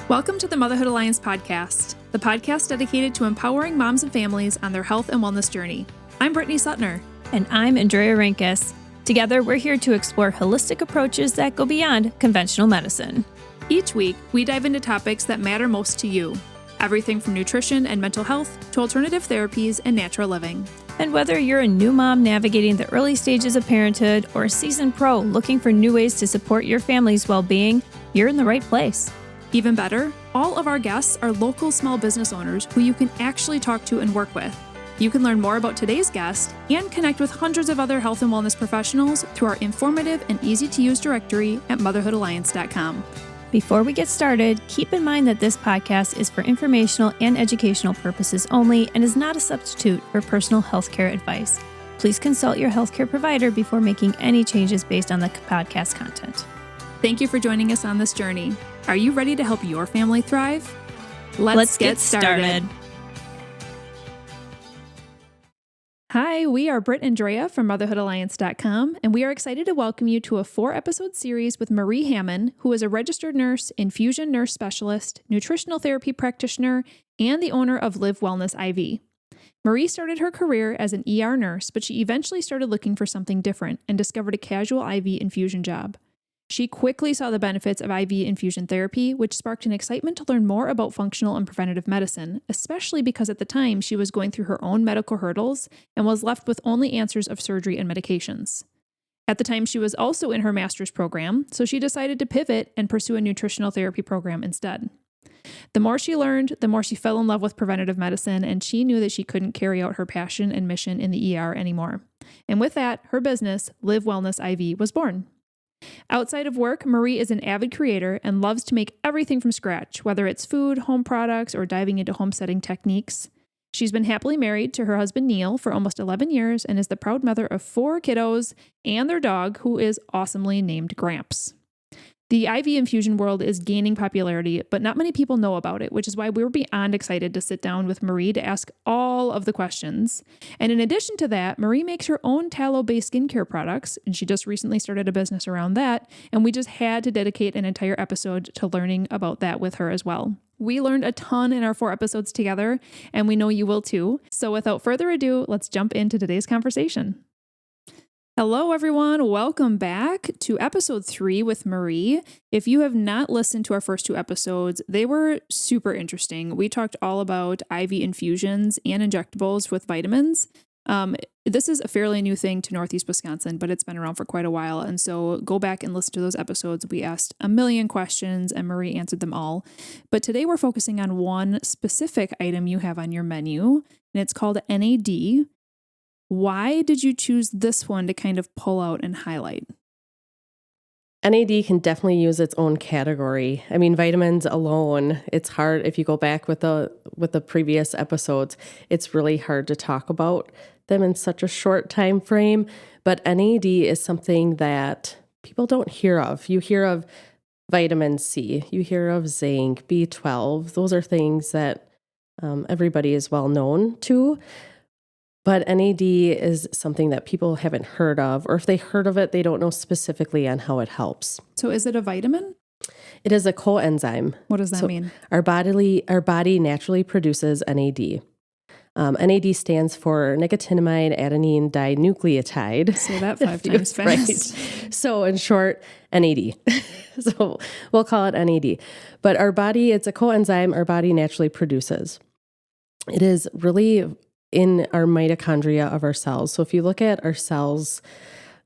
Welcome to the Motherhood Alliance podcast, the podcast dedicated to empowering moms and families on their health and wellness journey. I'm Brittany Suttner. And I'm Andrea Rinkus. Together, we're here to explore holistic approaches that go beyond conventional medicine. Each week, we dive into topics that matter most to you. Everything from nutrition and mental health to alternative therapies and natural living. And whether you're a new mom navigating the early stages of parenthood or a seasoned pro looking for new ways to support your family's well-being, you're in the right place. Even better, all of our guests are local small business owners who you can actually talk to and work with. You can learn more about today's guest and connect with hundreds of other health and wellness professionals through our informative and easy-to-use directory at motherhoodalliance.com. Before we get started, keep in mind that this podcast is for informational and educational purposes only and is not a substitute for personal healthcare advice. Please consult your healthcare provider before making any changes based on the podcast content. Thank you for joining us on this journey. Are you ready to help your family thrive? Let's get started. Hi, we are Britt and Drea from motherhoodalliance.com, and we are excited to welcome you to a 4-episode series with Marie Hammen, who is a registered nurse, infusion nurse specialist, nutritional therapy practitioner, and the owner of Live Wellness IV. Marie started her career as an ER nurse, but she eventually started looking for something different and discovered a casual IV infusion job. She quickly saw the benefits of IV infusion therapy, which sparked an excitement to learn more about functional and preventative medicine, especially because at the time she was going through her own medical hurdles and was left with only answers of surgery and medications. At the time, she was also in her master's program, so she decided to pivot and pursue a nutritional therapy program instead. The more she learned, the more she fell in love with preventative medicine, and she knew that she couldn't carry out her passion and mission in the ER anymore. And with that, her business, Live Wellness IV, was born. Outside of work, Marie is an avid creator and loves to make everything from scratch, whether it's food, home products, or diving into homesteading techniques. She's been happily married to her husband Neil for almost 11 years and is the proud mother of 4 kiddos and their dog, who is awesomely named Gramps. The IV infusion world is gaining popularity, but not many people know about it, which is why we were beyond excited to sit down with Marie to ask all of the questions. And in addition to that, Marie makes her own tallow-based skincare products, and she just recently started a business around that, and we just had to dedicate an entire episode to learning about that with her as well. We learned a ton in our 4 episodes together, and we know you will too. So without further ado, let's jump into today's conversation. Hello, everyone. Welcome back to episode 3 with Marie. If you have not listened to our first 2 episodes, they were super interesting. We talked all about IV infusions and injectables with vitamins. This is a fairly new thing to Northeast Wisconsin, but it's been around for quite a while. And so go back and listen to those episodes. We asked a million questions and Marie answered them all. But today we're focusing on one specific item you have on your menu, and it's called NAD. Why did you choose this one to kind of pull out and highlight? NAD can definitely use its own category. I mean, vitamins alone, it's hard. If you go back with the previous episodes, it's really hard to talk about them in such a short time frame. But NAD is something that people don't hear of. You hear of vitamin C, you hear of zinc, B12. Those are things that everybody is well known to. But NAD is something that people haven't heard of, or if they heard of it, they don't know specifically on how it helps. So is it a vitamin? It is a coenzyme. What does that mean? Our body naturally produces NAD. NAD stands for nicotinamide adenine dinucleotide. Say that 5 times fast. Right. So in short, NAD. So we'll call it NAD. But our body, it's a coenzyme our body naturally produces. It is really in our mitochondria of our cells. So if you look at our cells,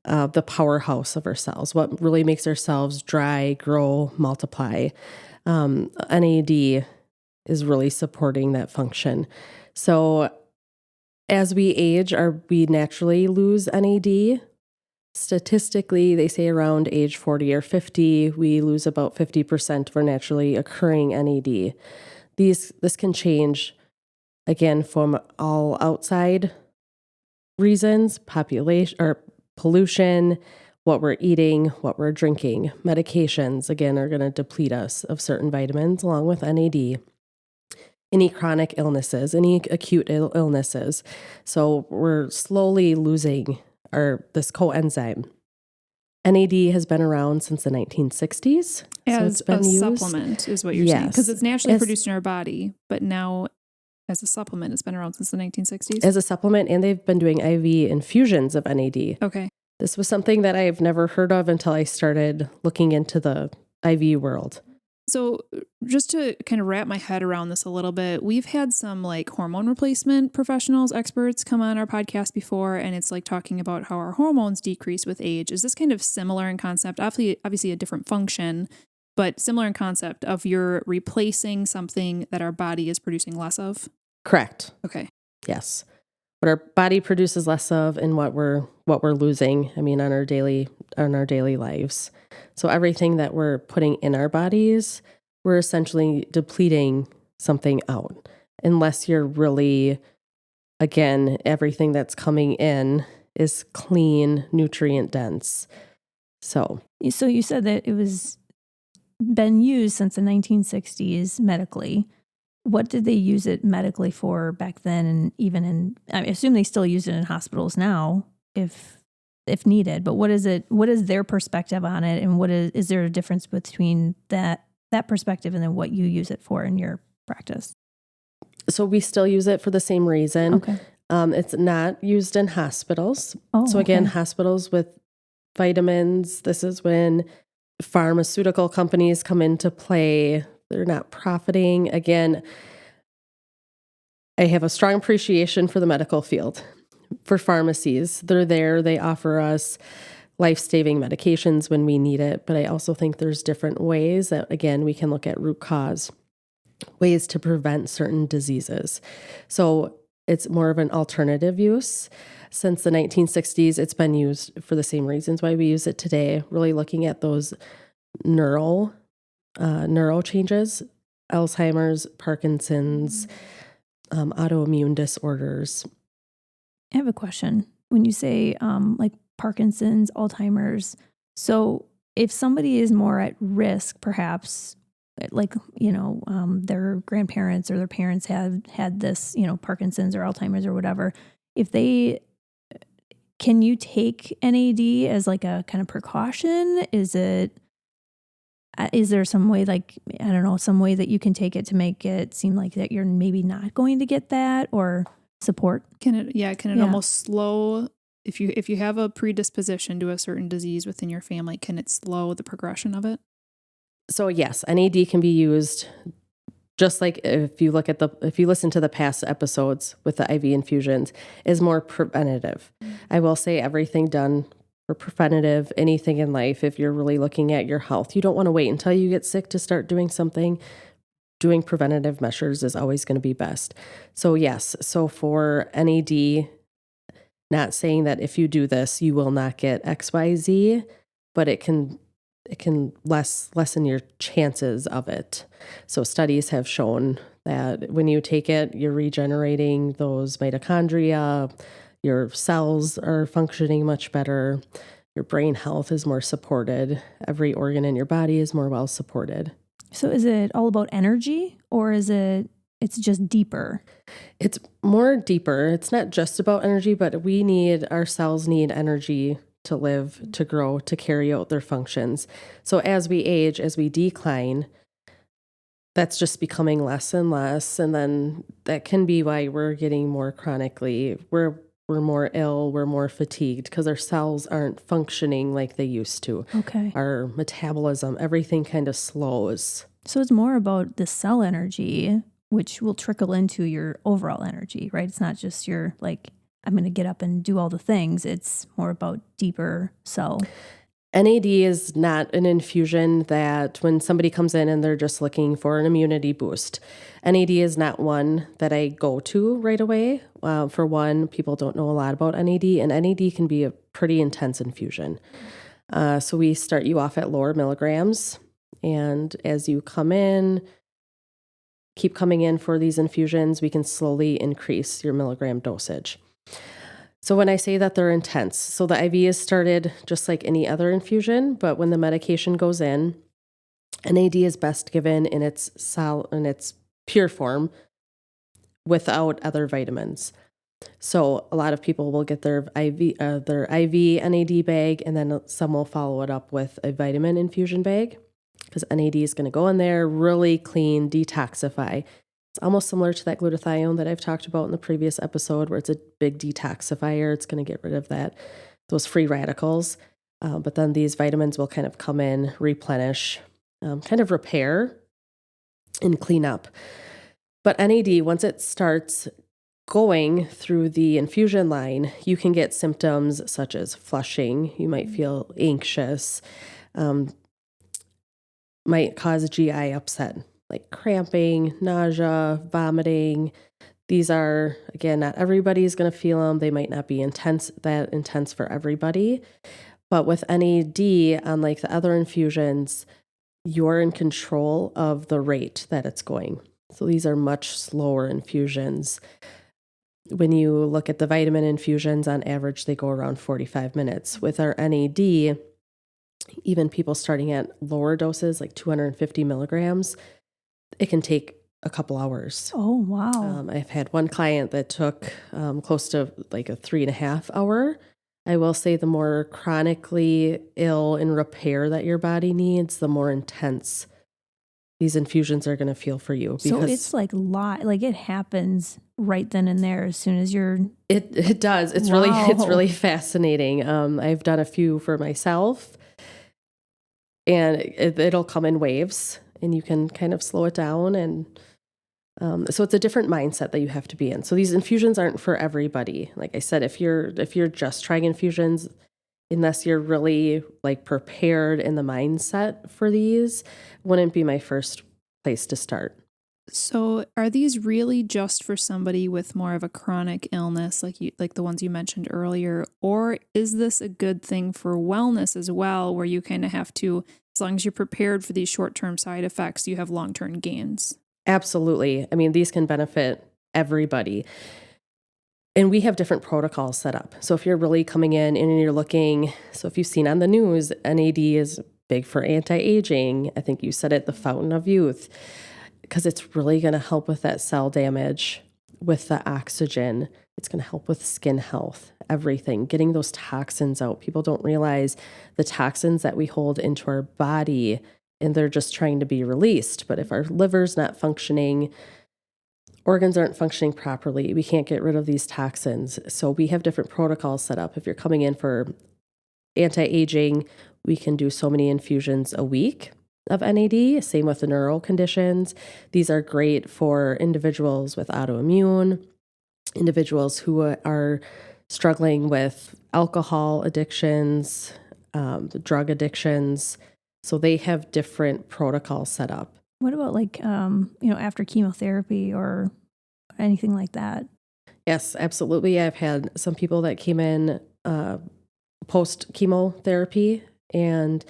the powerhouse of our cells, what really makes our cells dry, grow, multiply, NAD is really supporting that function. So as we age, we naturally lose NAD. Statistically, they say around age 40 or 50, we lose about 50% of our naturally occurring NAD. This can change, again, from all outside reasons, population or pollution, what we're eating, what we're drinking. Medications, again, are going to deplete us of certain vitamins along with NAD. Any chronic illnesses, any acute illnesses. So we're slowly losing this coenzyme. NAD has been around since the 1960s. As a supplement is what you're saying. Because it's naturally produced in our body, but now as a supplement, it's been around since the 1960s. As a supplement, and they've been doing IV infusions of NAD. Okay. This was something that I've never heard of until I started looking into the IV world. So just to kind of wrap my head around this a little bit, we've had some like hormone replacement professionals, experts come on our podcast before, and it's like talking about how our hormones decrease with age. Is this kind of similar in concept? Obviously a different function, but similar in concept of you're replacing something that our body is producing less of? Correct. Okay. Yes. What our body produces less of and what we're losing, on our daily lives. So everything that we're putting in our bodies, we're essentially depleting something out. Unless you're really, again, everything that's coming in is clean, nutrient dense. So you said that it was been used since the 1960s medically. What did they use it medically for back then? And even I assume they still use it in hospitals now if needed, but what is their perspective on it? And is there a difference between that perspective and then what you use it for in your practice? So we still use it for the same reason. Okay. It's not used in hospitals. Oh, so again, okay. Hospitals with vitamins, this is when pharmaceutical companies come into play. They're not profiting. Again, I have a strong appreciation for the medical field, for pharmacies. They're there. They offer us life-saving medications when we need it. But I also think there's different ways that, again, we can look at root cause, ways to prevent certain diseases. So it's more of an alternative use. Since the 1960s, it's been used for the same reasons why we use it today, really looking at those neural changes, Alzheimer's, Parkinson's, autoimmune disorders. I have a question. When you say like Parkinson's, Alzheimer's, so if somebody is more at risk, perhaps like, their grandparents or their parents have had this, Parkinson's or Alzheimer's or whatever, can you take NAD as like a kind of precaution? Is there some way, some way that you can take it to make it seem like that you're maybe not going to get that or support? Can it almost slow, if you have a predisposition to a certain disease within your family, can it slow the progression of it? So yes, NAD can be used just like if you listen to the past episodes with the IV infusions, is more preventative. I will say everything done for preventative, anything in life, if you're really looking at your health, you don't want to wait until you get sick to start doing something. Doing preventative measures is always going to be best. So yes, so for NAD, not saying that if you do this, you will not get XYZ, but it can lessen your chances of it. So studies have shown that when you take it, you're regenerating those mitochondria, your cells are functioning much better, your brain health is more supported, every organ in your body is more well supported. So is it all about energy, or it's just deeper? It's more deeper. It's not just about energy, but our cells need energy to live, to grow, to carry out their functions. So as we age, as we decline, that's just becoming less and less. And then that can be why we're getting more chronically, we're more ill, we're more fatigued because our cells aren't functioning like they used to. Okay. Our metabolism, everything kind of slows. So it's more about the cell energy, which will trickle into your overall energy, right? It's not just your I'm going to get up and do all the things. It's more about deeper cell. NAD is not an infusion that when somebody comes in and they're just looking for an immunity boost. NAD is not one that I go to right away. For one, people don't know a lot about NAD, and NAD can be a pretty intense infusion. So we start you off at lower milligrams, and as you come in, keep coming in for these infusions, we can slowly increase your milligram dosage. So when I say that they're intense, so the IV is started just like any other infusion, but when the medication goes in, NAD is best given in its pure form without other vitamins. So a lot of people will get their IV NAD bag, and then some will follow it up with a vitamin infusion bag. because NAD is going to go in there, really clean, detoxify. It's almost similar to that glutathione that I've talked about in the previous episode, where it's a big detoxifier. It's going to get rid of those free radicals. But then these vitamins will kind of come in, replenish, kind of repair and clean up. But NAD, once it starts going through the infusion line, you can get symptoms such as flushing. You might feel anxious, might cause GI upset, like cramping, nausea, vomiting. These are, again, not everybody's going to feel them. They might not be that intense for everybody. But with NAD, unlike the other infusions, you're in control of the rate that it's going. So these are much slower infusions. When you look at the vitamin infusions, on average, they go around 45 minutes. With our NAD, even people starting at lower doses, like 250 milligrams, it can take a couple hours. Oh, wow. I've had one client that took close to like a 3.5 hour. I will say the more chronically ill and repair that your body needs, the more intense these infusions are going to feel for you. So it's like it happens right then and there as soon as you're. It does. It's Wow. really fascinating. I've done a few for myself, and it'll come in waves, and you can kind of slow it down. And so it's a different mindset that you have to be in. So these infusions aren't for everybody. Like I said, if you're just trying infusions, unless you're really like prepared in the mindset for these, wouldn't be my first place to start. So are these really just for somebody with more of a chronic illness, like the ones you mentioned earlier? Or is this a good thing for wellness as well, where you kind of have to, as long as you're prepared for these short-term side effects, you have long-term gains? Absolutely. I mean, these can benefit everybody. And we have different protocols set up. So if you're really coming in and you're looking, so if you've seen on the news, NAD is big for anti-aging. I think you said it, the fountain of youth, because it's really going to help with that cell damage, with the oxygen. It's going to help with skin health, everything, getting those toxins out. People don't realize the toxins that we hold into our body, and they're just trying to be released. But if our liver's not functioning, organs aren't functioning properly, we can't get rid of these toxins. So we have different protocols set up. If you're coming in for anti-aging, we can do so many infusions a week of NAD. Same with the neural conditions. These are great for individuals with autoimmune, individuals who are struggling with alcohol addictions, drug addictions. So they have different protocols set up. What about after chemotherapy or anything like that? Yes, absolutely. I've had some people that came in post chemotherapy, and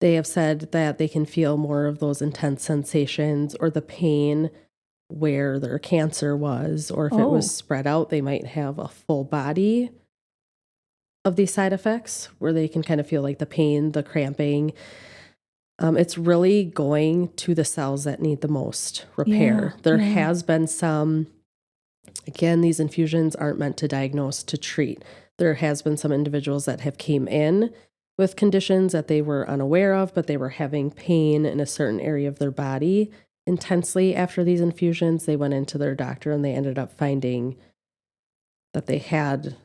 they have said that they can feel more of those intense sensations or the pain where their cancer was, or if it was spread out, they might have a full body of these side effects where they can kind of feel like the pain, the cramping. It's really going to the cells that need the most repair. There has been some, again, these infusions aren't meant to diagnose, to treat. There has been some individuals that have came in with conditions that they were unaware of, but they were having pain in a certain area of their body intensely after these infusions. They went into their doctor and they ended up finding that they had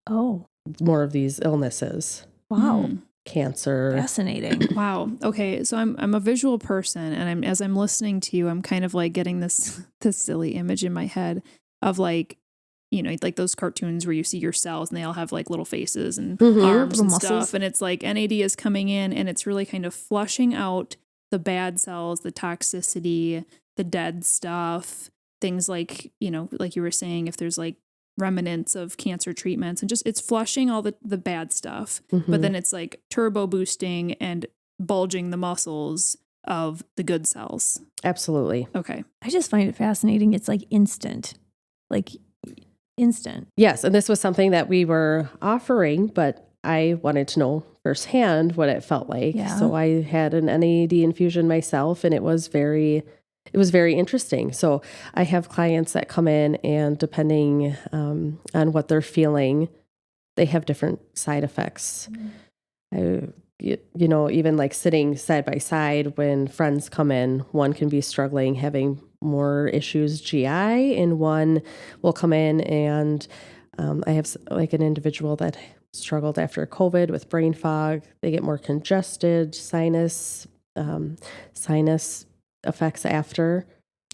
more of these illnesses. Wow. Cancer. Fascinating. Wow. Okay. So I'm a visual person, and as I'm listening to you, I'm kind of like getting this silly image in my head of like those cartoons where you see your cells and they all have like little faces and arms and stuff. And it's like NAD is coming in and it's really kind of flushing out the bad cells, the toxicity, the dead stuff, things like, like you were saying, if there's like remnants of cancer treatments, and just it's flushing all the bad stuff. But then it's like turbo boosting and bulging the muscles of the good cells. Absolutely. Okay. I just find it fascinating. It's like instant. Yes. And this was something that we were offering, but I wanted to know firsthand what it felt like. Yeah. So I had an NAD infusion myself, and it was very interesting. So I have clients that come in, and depending on what they're feeling, they have different side effects. even like sitting side by side when friends come in, one can be struggling, having more issues GI, and one will come in and I have like an individual that struggled after COVID with brain fog. They get more congested, sinus effects after.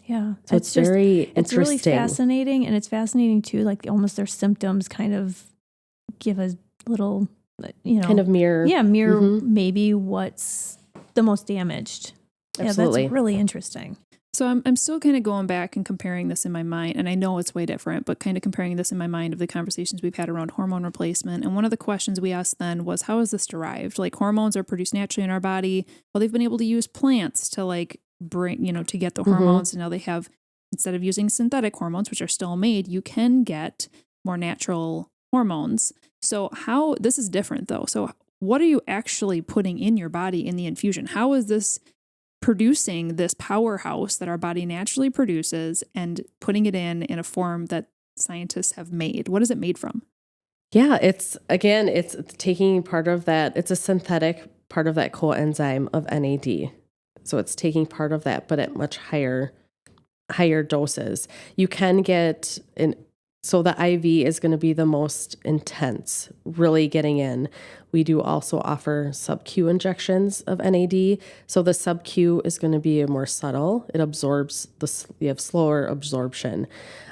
Yeah. So it's very interesting. It's really fascinating. And it's fascinating too, like almost their symptoms kind of give a little, kind of mirror. Yeah, maybe what's the most damaged. Absolutely. Yeah, that's really interesting. So I'm still kind of going back and comparing this in my mind, and I know it's way different, but kind of comparing this in my mind of the conversations we've had around hormone replacement. And one of the questions we asked then was, how is this derived? Like, hormones are produced naturally in our body. Well, they've been able to use plants to like bring, to get the hormones. And now they have, instead of using synthetic hormones, which are still made, you can get more natural hormones. So this is different though. So what are you actually putting in your body in the infusion? How is this producing this powerhouse that our body naturally produces and putting it in a form that scientists have made? What is it made from? Yeah, it's taking part of that. It's a synthetic part of that coenzyme of NAD. So it's taking part of that, but at much higher doses. You can get so the IV is going to be the most intense, really getting in. We do also offer sub-Q injections of NAD. So the sub-Q is going to be more subtle. It absorbs you have slower absorption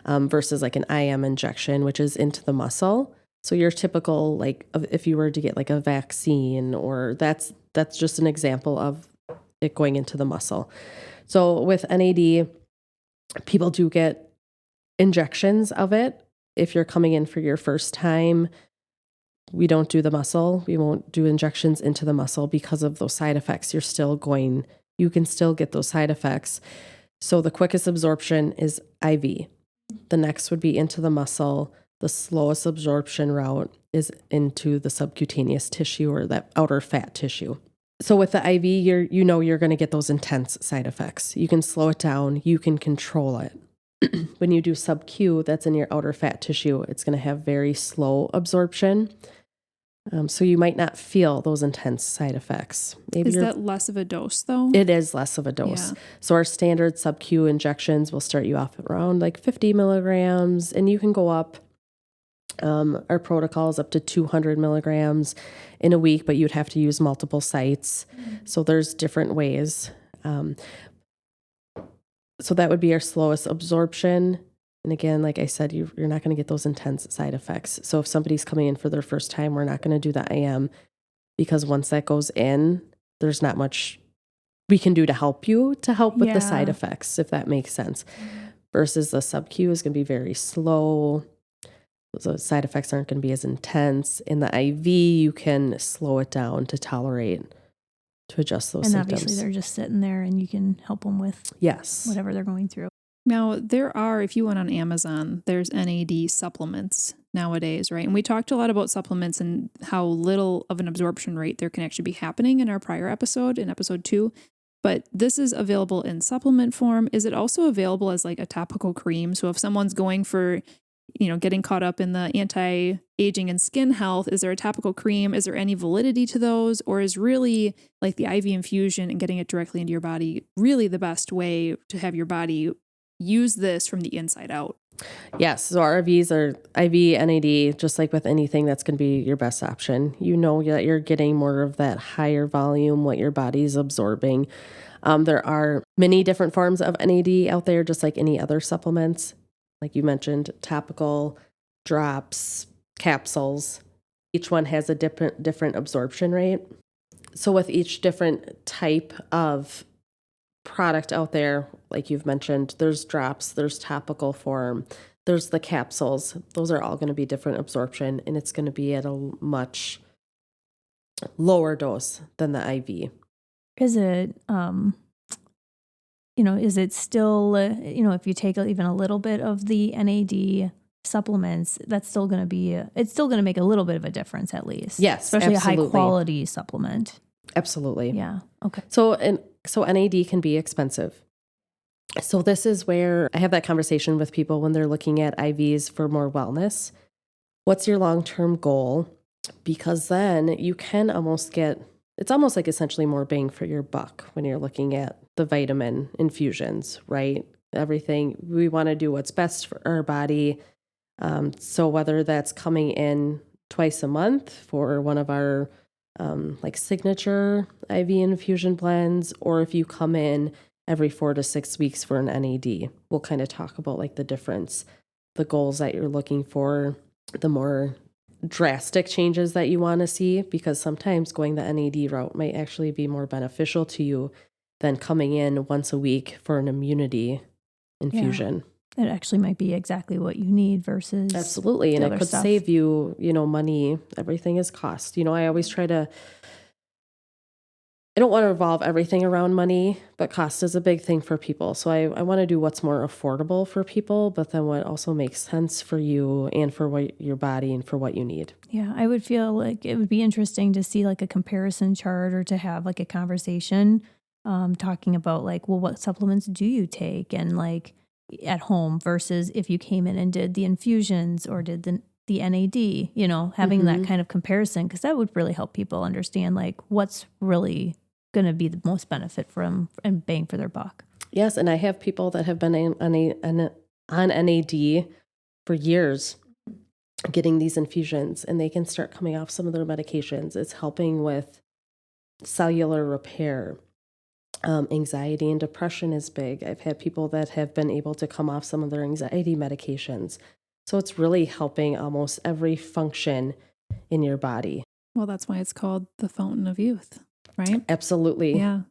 versus like an IM injection, which is into the muscle. So your typical, like if you were to get like a vaccine, or that's just an example of it going into the muscle. So with NAD, people do get injections of it. If you're coming in for your first time, we don't do the muscle. We won't do injections into the muscle because of those side effects. You can still get those side effects. So the quickest absorption is IV. The next would be into the muscle. The slowest absorption route is into the subcutaneous tissue or that outer fat tissue. So with the IV, you're going to get those intense side effects. You can slow it down. You can control it. When you do sub-Q, that's in your outer fat tissue. It's going to have very slow absorption. So you might not feel those intense side effects. Is that less of a dose though? It is less of a dose. Yeah. So our standard sub-Q injections will start you off around like 50 milligrams, and you can go up. Our protocol is up to 200 milligrams in a week, but you'd have to use multiple sites. So there's different ways. So that would be our slowest absorption. And again, like I said, you're not going to get those intense side effects. So if somebody's coming in for their first time, we're not going to do the IM, because once that goes in, there's not much we can do to help with the side effects, if that makes sense. Versus the sub-Q is going to be very slow. So side effects aren't going to be as intense. In the IV, you can slow it down to adjust those symptoms. And obviously they're just sitting there and you can help them with whatever they're going through. Now, if you went on Amazon, there's NAD supplements nowadays, right? And we talked a lot about supplements and how little of an absorption rate there can actually be happening in our prior episode, in episode 2. But this is available in supplement form. Is it also available as like a topical cream? So if someone's going for, getting caught up in the anti-aging and skin health, is there a topical cream? Is there any validity to those? Or is really like the IV infusion and getting it directly into your body really the best way to have your body use this from the inside out? Yes. So our IVs are IV NAD, just like with anything, that's going to be your best option. You know that you're getting more of that higher volume, what your body's absorbing. There are many different forms of NAD out there, just like any other supplements. Like you mentioned, topical, drops, capsules. Each one has a different absorption rate. So with each different type of product out there, like you've mentioned, there's drops, there's topical form, there's the capsules. Those are all going to be different absorption, and it's going to be at a much lower dose than the IV. Is it, is it still, if you take even a little bit of the NAD supplements, it's still going to make a little bit of a difference at least. Yes, especially absolutely. A high quality supplement. Absolutely. Yeah. Okay. So NAD can be expensive. So this is where I have that conversation with people when they're looking at IVs for more wellness. What's your long-term goal? Because then you can almost get it's almost like essentially more bang for your buck when you're looking at the vitamin infusions, right? Everything, we want to do what's best for our body. So whether that's coming in twice a month for one of our like signature IV infusion blends, or if you come in every 4 to 6 weeks for an NAD, we'll kind of talk about like the difference, the goals that you're looking for, the more drastic changes that you want to see, because sometimes going the NAD route might actually be more beneficial to you than coming in once a week for an immunity infusion. It actually might be exactly what you need versus Absolutely. And it could save you, money. Everything is cost. I always try to, I don't want to revolve everything around money, but cost is a big thing for people. So I want to do what's more affordable for people, but then what also makes sense for you and for what your body and for what you need. Yeah, I would feel like it would be interesting to see like a comparison chart or to have like a conversation talking about like, well, what supplements do you take and like at home versus if you came in and did the infusions or did the NAD, having that kind of comparison, because that would really help people understand like what's really going to be the most benefit from and bang for their buck. Yes, and I have people that have been on NAD for years getting these infusions, and they can start coming off some of their medications. It's helping with cellular repair. Anxiety and depression is big. I've had people that have been able to come off some of their anxiety medications. So it's really helping almost every function in your body. Well, that's why it's called the fountain of youth, right? Absolutely. Yeah.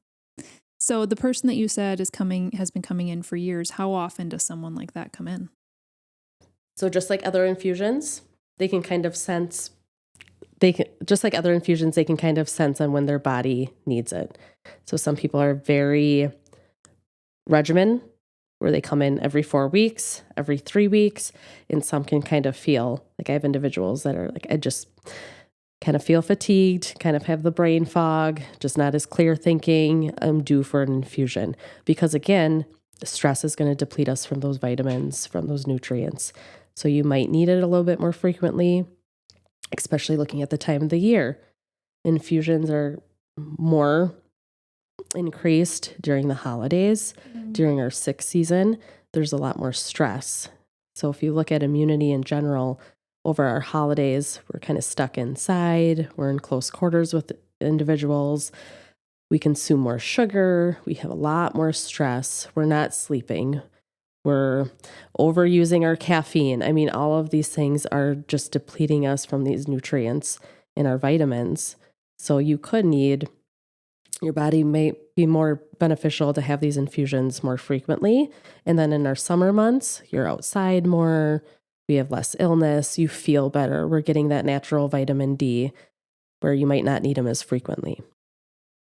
So the person that you said has been coming in for years. How often does someone like that come in? So just like other infusions, they can kind of sense on when their body needs it. So some people are very regimen, where they come in every 4 weeks, every 3 weeks, and some can kind of feel like I have individuals that are like, I just kind of feel fatigued, kind of have the brain fog, just not as clear thinking. I'm due for an infusion because again, stress is going to deplete us from those vitamins, from those nutrients. So you might need it a little bit more frequently, especially looking at the time of the year. Infusions are more increased during the holidays, during our sick season. There's a lot more stress. So if you look at immunity in general, over our holidays, we're kind of stuck inside. We're in close quarters with individuals. We consume more sugar. We have a lot more stress. We're not sleeping. We're overusing our caffeine. I mean, all of these things are just depleting us from these nutrients in our vitamins. So your body may be more beneficial to have these infusions more frequently. And then in our summer months, you're outside more. We have less illness. You feel better. We're getting that natural vitamin D where you might not need them as frequently.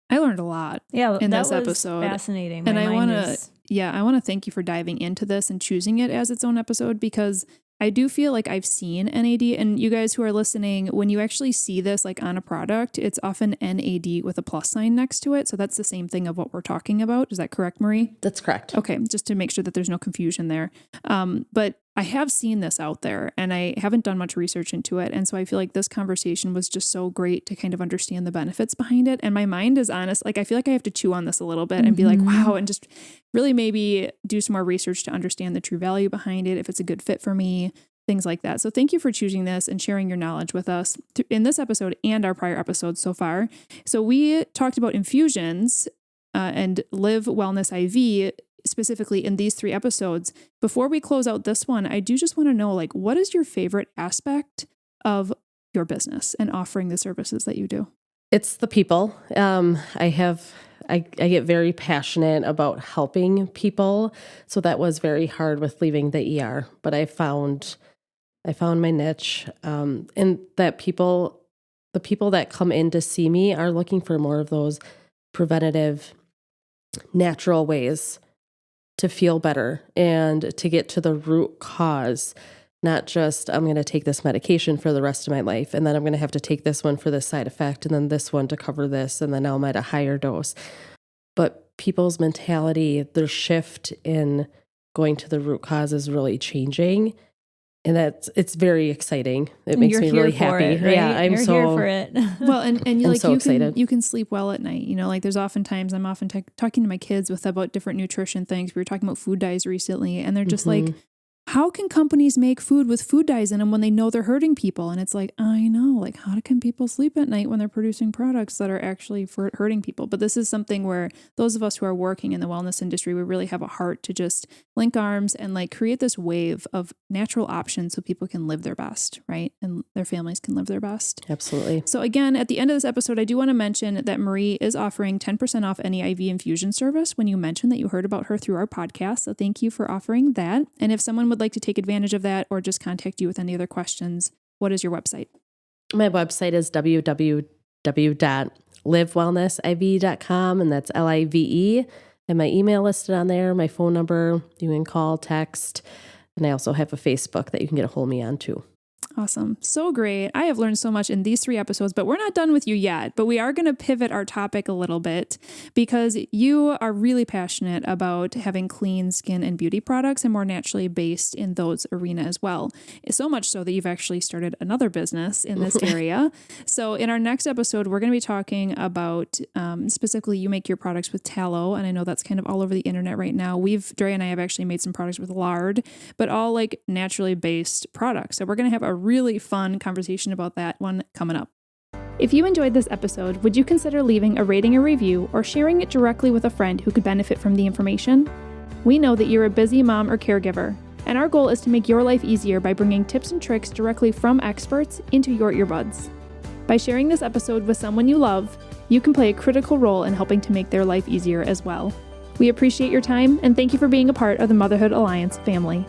I learned a lot in this episode. Fascinating. And I want to thank you for diving into this and choosing it as its own episode, because I do feel like I've seen NAD, and you guys who are listening, when you actually see this like on a product, it's often NAD with a plus sign next to it. So that's the same thing of what we're talking about. Is that correct, Marie? That's correct. Okay. Just to make sure that there's no confusion there. But I have seen this out there and I haven't done much research into it. And so I feel like this conversation was just so great to kind of understand the benefits behind it. And my mind is honest. Like, I feel like I have to chew on this a little bit and be like, wow, and just really maybe do some more research to understand the true value behind it, if it's a good fit for me, things like that. So thank you for choosing this and sharing your knowledge with us in this episode and our prior episodes so far. So we talked about infusions and Live Wellness IV specifically in these 3 episodes. Before we close out this one, I do just want to know, like, what is your favorite aspect of your business and offering the services that you do? It's the people. I get very passionate about helping people. So that was very hard with leaving the ER, but I found my niche, and that the people that come in to see me are looking for more of those preventative, natural ways to feel better and to get to the root cause, not just I'm going to take this medication for the rest of my life, and then I'm going to have to take this one for this side effect, and then this one to cover this, and then now I'm at a higher dose. But people's mentality, their shift in going to the root cause is really changing. And it's very exciting. It makes me really happy. It, right? Yeah, I'm You're here for it. Well, and I'm like so excited. You can sleep well at night. Like there's oftentimes I'm often talking to my kids about different nutrition things. We were talking about food dyes recently, and they're just like, how can companies make food with food dyes in them when they know they're hurting people? And it's like, I know, like how can people sleep at night when they're producing products that are actually hurting people? But this is something where those of us who are working in the wellness industry, we really have a heart to just link arms and like create this wave of natural options so people can live their best, right? And their families can live their best. Absolutely. So again, at the end of this episode, I do want to mention that Marie is offering 10% off any IV infusion service when you mention that you heard about her through our podcast. So thank you for offering that. And if someone would like to take advantage of that or just contact you with any other questions, what is your website? My website is www.livewellnessiv.com, and that's LIVE. And my email listed on there, my phone number, you can call, text, and I also have a Facebook that you can get a hold of me on too. Awesome. So great. I have learned so much in these 3 episodes, but we're not done with you yet. But we are going to pivot our topic a little bit because you are really passionate about having clean skin and beauty products and more naturally based in those arena as well. So much so that you've actually started another business in this area. So in our next episode, we're going to be talking about specifically you make your products with tallow. And I know that's kind of all over the internet right now. Dre and I have actually made some products with lard, but all like naturally based products. So we're going to have a really fun conversation about that one coming up. If you enjoyed this episode, would you consider leaving a rating or review or sharing it directly with a friend who could benefit from the information? We know that you're a busy mom or caregiver, and our goal is to make your life easier by bringing tips and tricks directly from experts into your earbuds. By sharing this episode with someone you love, you can play a critical role in helping to make their life easier as well. We appreciate your time and thank you for being a part of the Motherhood Alliance family.